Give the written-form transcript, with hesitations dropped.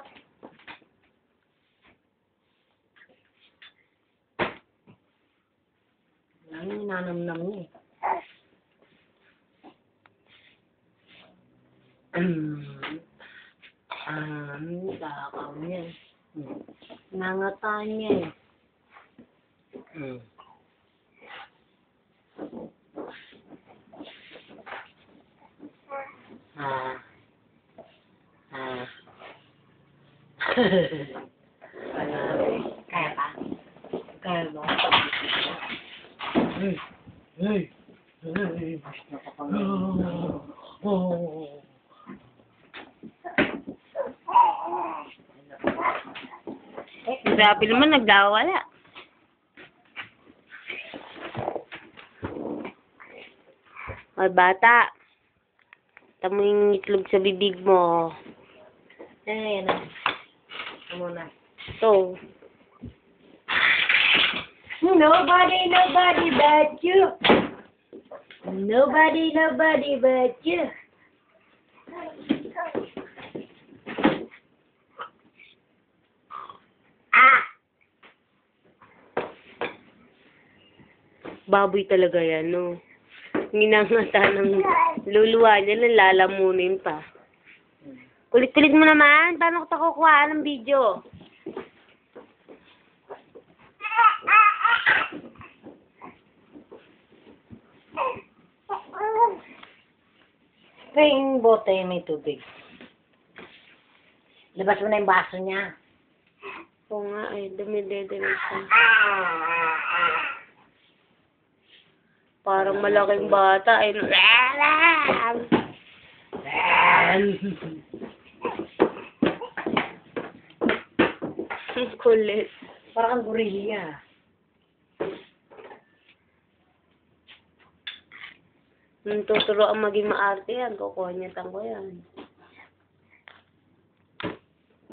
Charot. Ano yung nanamnam niya eh. Takaw niya. Nangataan niya eh. Kaya pa? Kaya ba? Grabe naman, nagdawala. Ay, bata. Tamo yung itlog sa bibig mo. Yan na. Ito muna. So, Nobody but you. Nobody but you. baboy talaga yan, no? Nginangata ng luluwa niya, lalamunin pa. Kulit-kulit mo naman. Paano ko kukuha ng video? Ito yung bote, may tubig. Labas mo na yung baso niya. Oo nga, ay, dumi-dumi siya. Parang malaking bata, ay, kulit. Parang gorilla. Nung tuturo ang maging maarte yan, kukuha niya tango yan.